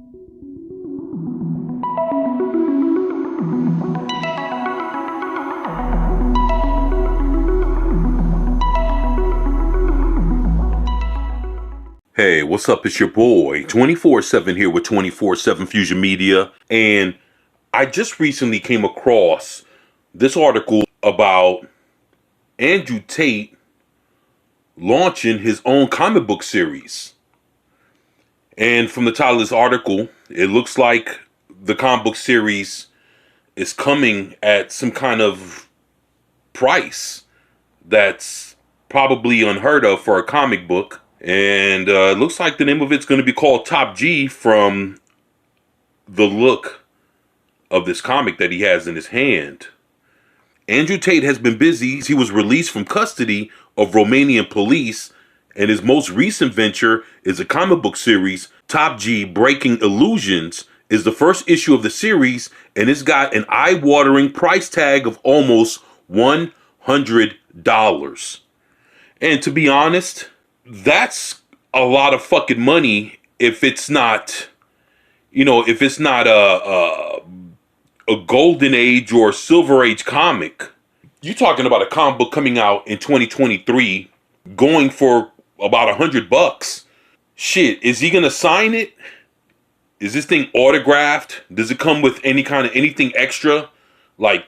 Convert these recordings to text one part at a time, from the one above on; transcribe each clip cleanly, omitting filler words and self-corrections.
Hey, what's up? It's your boy, 24/7 here with 24/7 Fusion Media. And I just recently came across this article about Andrew Tate launching his own comic book series. And from the title of this article, it looks like the comic book series is coming at some kind of price that's probably unheard of for a comic book. And it looks like the name of it's going to be called TopG from the look of this comic that he has in his hand. Andrew Tate has been busy. He was released from custody of Romanian police, and his most recent venture is a comic book series. TopG Breaking Illusions is the first issue of the series, and it's got an eye-watering price tag of almost $100. And to be honest, that's a lot of fucking money if it's not, if it's not a golden age or silver age comic. You're talking about a comic book coming out in 2023 going for about $100. Shit, is he gonna sign it? Is this thing autographed? Does it come with anything extra? Like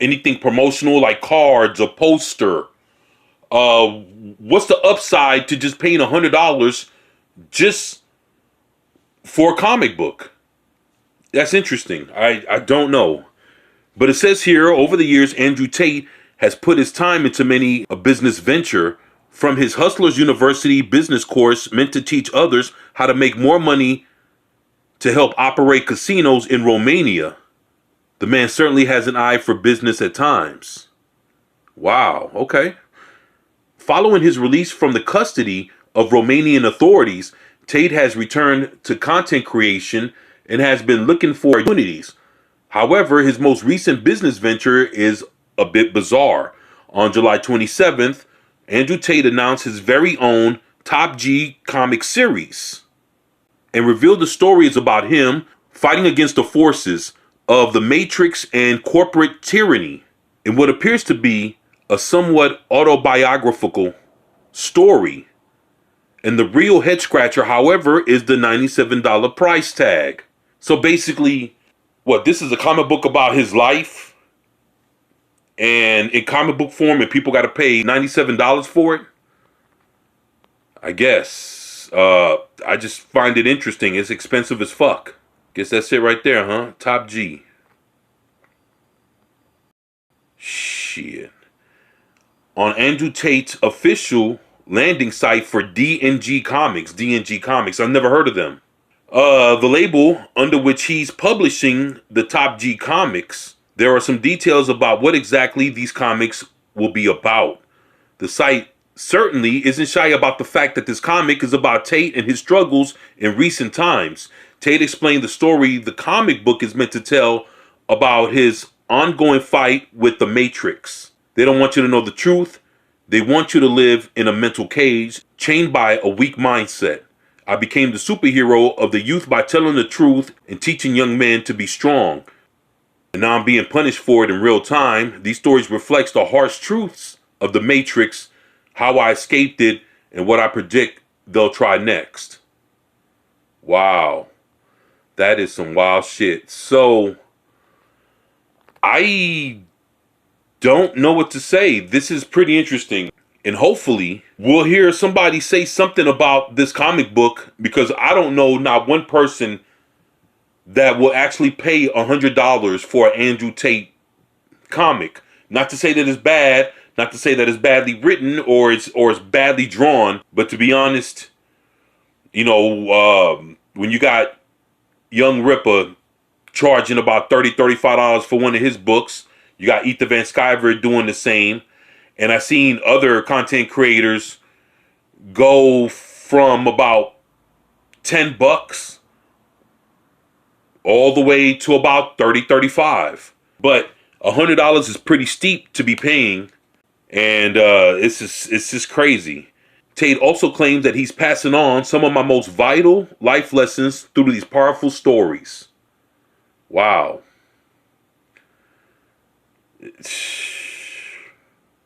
anything promotional, like cards, a poster? What's the upside to just paying $100 just for a comic book? That's interesting. I don't know. But it says here, over the years, Andrew Tate has put his time into many a business venture, from his Hustlers University business course meant to teach others how to make more money to help operate casinos in Romania. The man certainly has an eye for business at times. Wow, okay. Following his release from the custody of Romanian authorities, Tate has returned to content creation and has been looking for opportunities. However, his most recent business venture is a bit bizarre. On July 27th, Andrew Tate announced his very own TopG comic series and revealed the stories about him fighting against the forces of the Matrix and corporate tyranny in what appears to be a somewhat autobiographical story. And the real head scratcher, however, is the $97 price tag. So basically, this is a comic book about his life and in comic book form, and people got to pay $97 for it? I guess. I just find it interesting. It's expensive as fuck. Guess that's it right there, huh? TopG. Shit. On Andrew Tate's official landing site for DNG Comics. I've never heard of them. The label under which he's publishing the TopG comics, there are some details about what exactly these comics will be about. The site certainly isn't shy about the fact that this comic is about Tate and his struggles in recent times. Tate explained the story the comic book is meant to tell about his ongoing fight with the Matrix. They don't want you to know the truth. They want you to live in a mental cage, chained by a weak mindset. I became the superhero of the youth by telling the truth and teaching young men to be strong. And now I'm being punished for it in real time. These stories reflect the harsh truths of the Matrix, how I escaped it, and what I predict they'll try next. Wow. That is some wild shit. So, I don't know what to say. This is pretty interesting. And hopefully, we'll hear somebody say something about this comic book, because I don't know not one person that will actually pay $100 for an Andrew Tate comic. Not to say that it's bad, not to say that it's badly written or it's badly drawn, but to be honest, when you got Young Ripper charging about $30, $35 for one of his books, you got Ether Van Sciver doing the same, and I've seen other content creators go from about $10 all the way to about $30, $35. But $100 is pretty steep to be paying, and it's just crazy. Tate also claims that he's passing on some of my most vital life lessons through these powerful stories. Wow.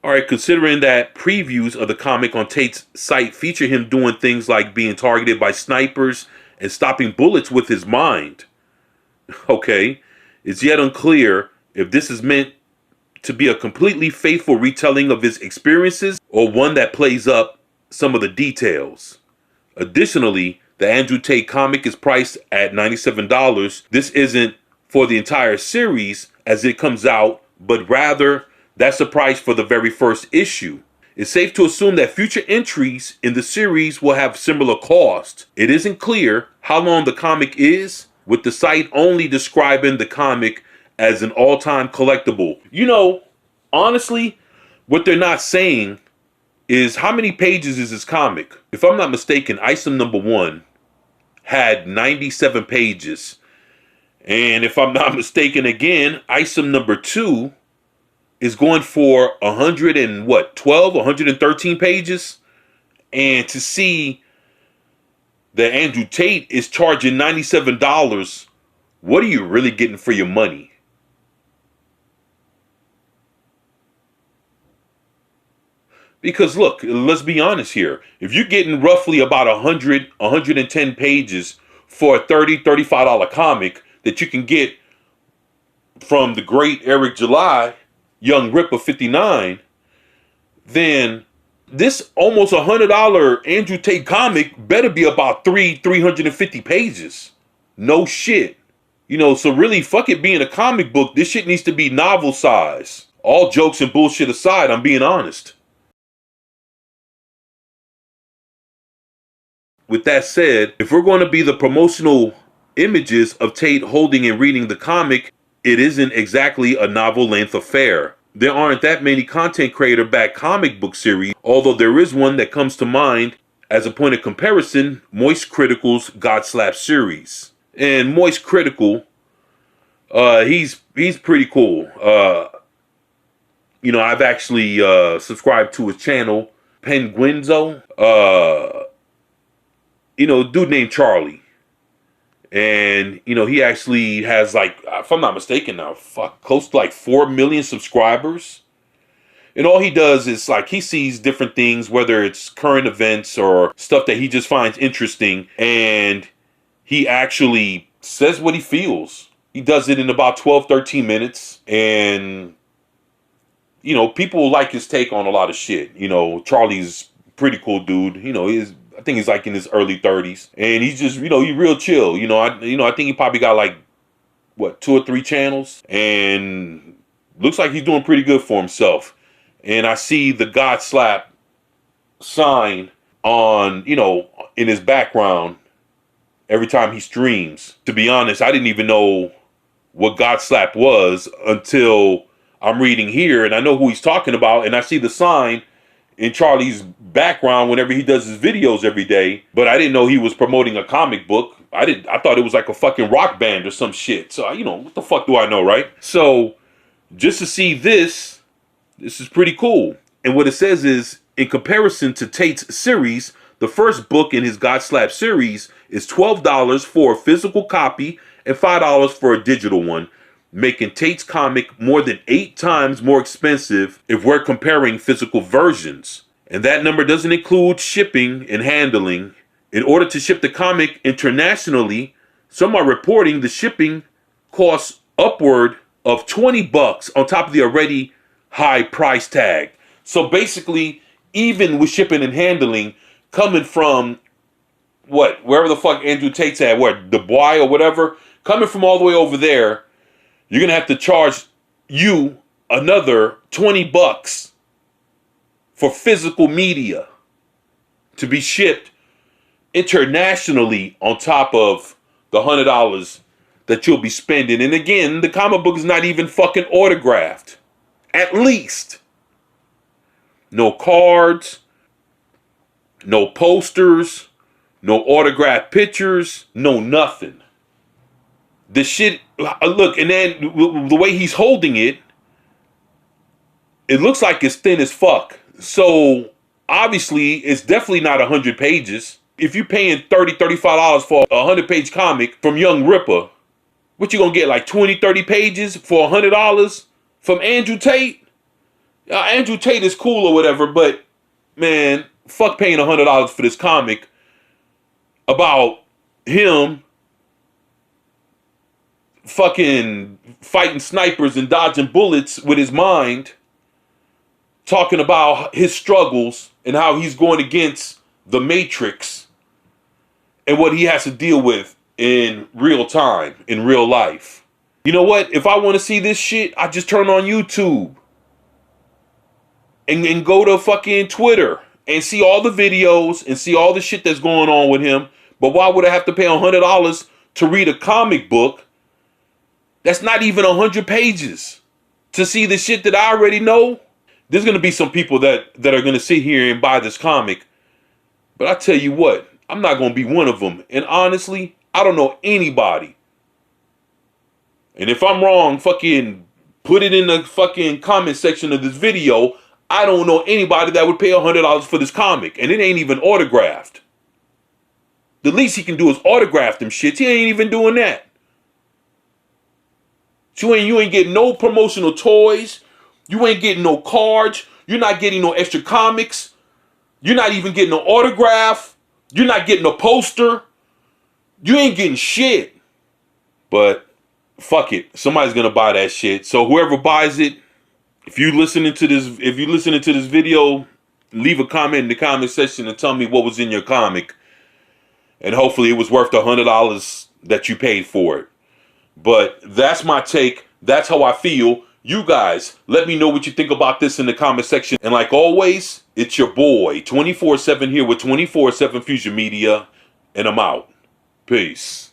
All right, considering that previews of the comic on Tate's site feature him doing things like being targeted by snipers and stopping bullets with his mind. Okay, it's yet unclear if this is meant to be a completely faithful retelling of his experiences or one that plays up some of the details. Additionally, the Andrew Tate comic is priced at $97. This isn't for the entire series as it comes out, but rather that's the price for the very first issue. It's safe to assume that future entries in the series will have similar cost. It isn't clear how long the comic is, with the site only describing the comic as an all-time collectible. You know, honestly, what they're not saying is how many pages is this comic. If I'm not mistaken, Item number 1 had 97 pages. And if I'm not mistaken again, Item number 2 is going for 113 pages. And to see that Andrew Tate is charging $97, what are you really getting for your money? Because look, let's be honest here. If you're getting roughly about 110 pages for a $35 comic that you can get from the great Eric July, Young Ripper 59, then this almost $100 Andrew Tate comic better be about 350 pages. No shit. You know, so really, fuck it being a comic book. This shit needs to be novel size. All jokes and bullshit aside, I'm being honest. With that said, if we're going to be the promotional images of Tate holding and reading the comic, it isn't exactly a novel-length affair. There aren't that many content creator-backed comic book series, although there is one that comes to mind as a point of comparison, Moist Critical's God Slap series. And Moist Critical, he's pretty cool. You know, I've actually subscribed to his channel, Penguinzo. You know, a dude named Charlie. And, you know, he actually has like, if I'm not mistaken now, close to like 4 million subscribers. And all he does is like, he sees different things, whether it's current events or stuff that he just finds interesting. And he actually says what he feels. He does it in about 12, 13 minutes. And, you know, people like his take on a lot of shit. You know, Charlie's a pretty cool dude. You know, I think he's like in his early 30s, and he's just, you know, he's real chill. You know, I think he probably got like, what, 2 or 3 channels, and looks like he's doing pretty good for himself. And I see the God Slap sign on, you know, in his background every time he streams. To be honest, I didn't even know what God Slap was until I'm reading here, and I know who he's talking about, and I see the sign in Charlie's background whenever he does his videos every day, but I didn't know he was promoting a comic book. I thought it was like a fucking rock band or some shit. So, you know, what the fuck do I know, right? So, just to see this is pretty cool. And what it says is, in comparison to Tate's series, the first book in his God Slap series is $12 for a physical copy and $5 for a digital one, making Tate's comic more than 8 times more expensive if we're comparing physical versions. And that number doesn't include shipping and handling. In order to ship the comic internationally, some are reporting the shipping costs upward of $20 on top of the already high price tag. So basically, even with shipping and handling, coming from wherever the fuck Andrew Tate's at, Dubai or whatever, coming from all the way over there, you're going to have to charge you another $20 for physical media to be shipped internationally on top of the $100 that you'll be spending. And again, the comic book is not even fucking autographed. At least. No cards, no posters, no autographed pictures, no nothing. The shit, look, and then the way he's holding it, it looks like it's thin as fuck. So Obviously, it's definitely not 100 pages. If you're paying $30, $35 for a 100-page comic from Young Ripper, what you gonna get, like 20, 30 pages for $100 from Andrew Tate? Andrew Tate is cool or whatever, but man, fuck paying $100 for this comic about him fucking fighting snipers and dodging bullets with his mind, talking about his struggles and how he's going against the Matrix and what he has to deal with in real time, in real life. You know what? If I want to see this shit, I just turn on YouTube and go to fucking Twitter and see all the videos and see all the shit that's going on with him. But why would I have to pay $100 to read a comic book that's not even 100 pages to see the shit that I already know? There's going to be some people that are going to sit here and buy this comic. But I tell you what, I'm not going to be one of them. And honestly, I don't know anybody. And if I'm wrong, fucking put it in the fucking comment section of this video. I don't know anybody that would pay $100 for this comic. And it ain't even autographed. The least he can do is autograph them shits. He ain't even doing that. So you ain't getting no promotional toys. You ain't getting no cards. You're not getting no extra comics. You're not even getting no autograph. You're not getting a poster. You ain't getting shit. But fuck it. Somebody's gonna buy that shit. So whoever buys it, if you're listening to this video, leave a comment in the comment section and tell me what was in your comic. And hopefully it was worth the $100 that you paid for it. But that's my take. That's how I feel. You guys, let me know what you think about this in the comment section. And like always, it's your boy, 24/7 here with 24/7 Fusion Media. And I'm out. Peace.